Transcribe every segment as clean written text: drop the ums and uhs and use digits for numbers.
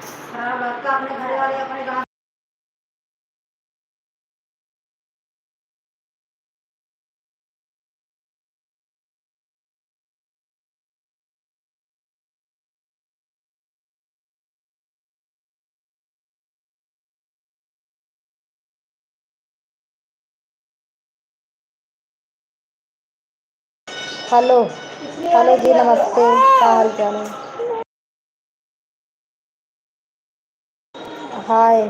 खराब लगता अपने घर वाले अपने गाँव। हेलो। हेलो जी, नमस्ते। क्या हाल चाल है? हाय।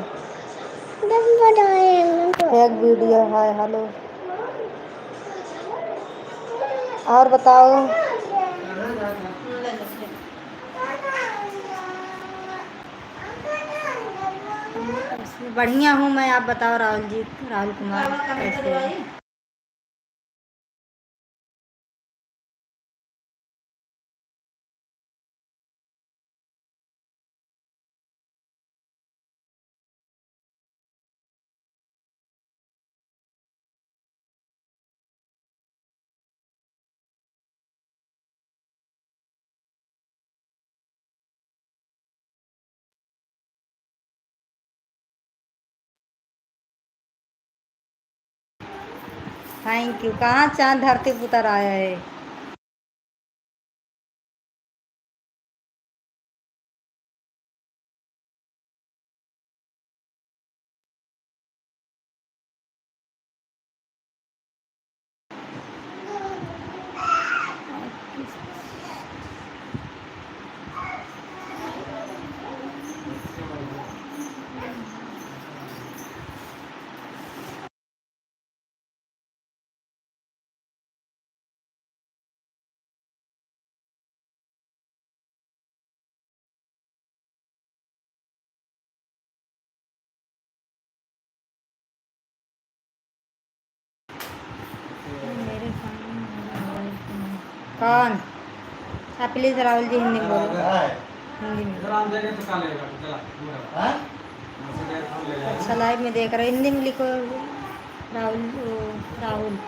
एक वीडियो। Hi hello. और बताओ। बढ़िया हूँ मैं, आप बताओ राहुल जी, राहुल कुमार कैसे हैं? Thank you. कहाँ चाँद धरती पर उतर आया है? मेरे कौन? आप प्लीज़ राहुल जी हिंदी में बोलो। हिंदी में। अच्छा लाइव में देख रहे, हिंदी में लिखो। राहुल राहुल।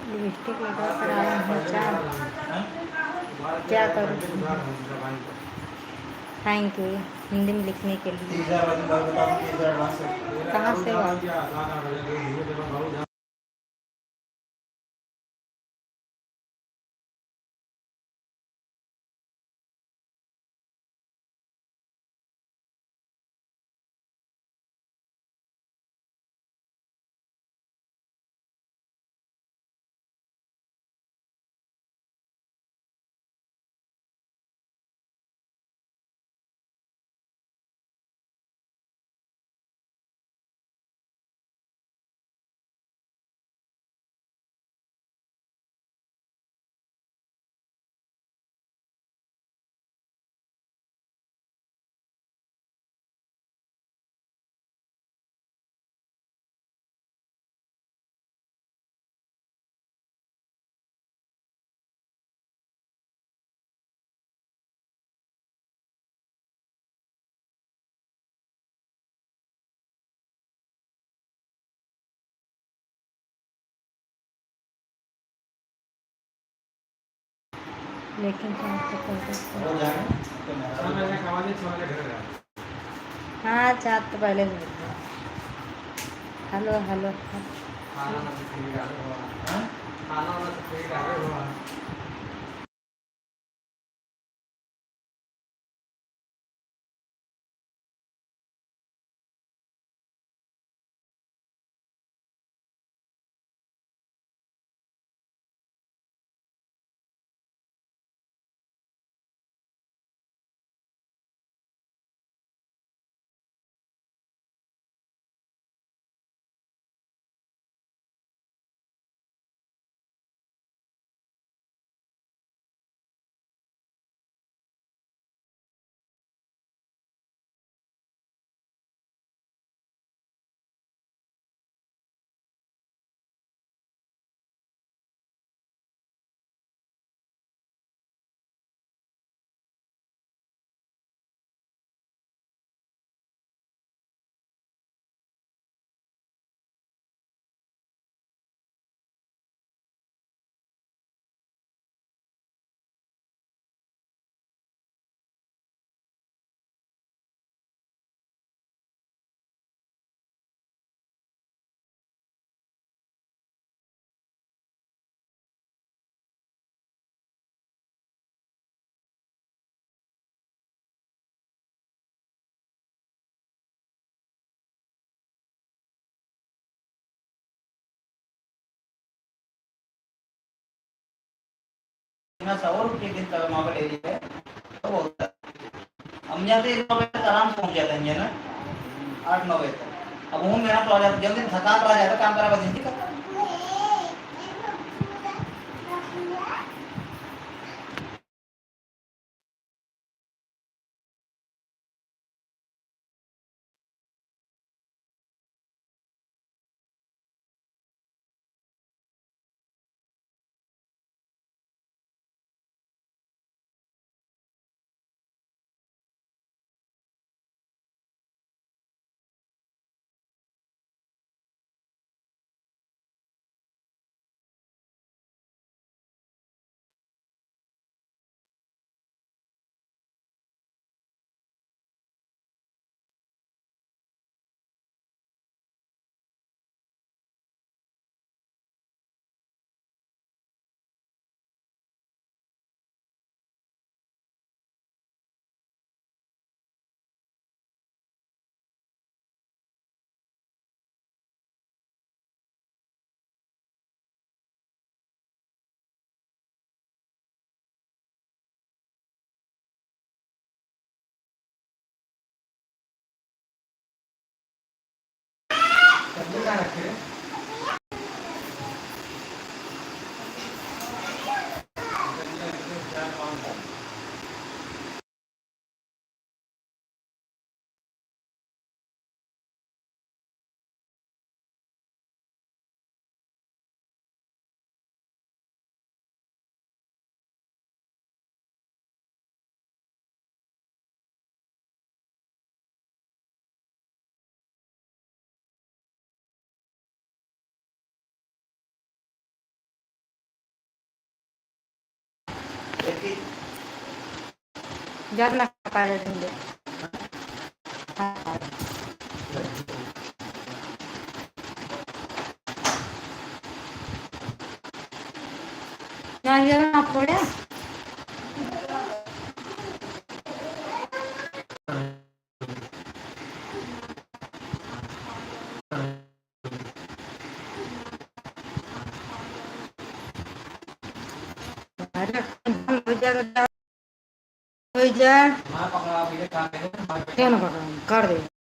लिपस्टिक लगा कर आया हूँ क्या करूँ? थैंक यू हिंदी में लिखने के लिए। कहाँ से हो आप? लेकिन हाँ चाँद तो पहले से दिख रहा है। Hello hello. सा और एक दिन तक वहाँ पर ले लिया है तो होता है। हम यहाँ से 9 बजे तक आराम से पहुँच जाते हैं ना, 8-9 बजे तक। अब हूँ मेरा तो आ जाता जल्दी, थकान आ जाता काम करा बस ठीक है। Jangan nak kepala dulu. Nah, jangan apa ya? Ada kerja. Jangan apa-apa, कर दे।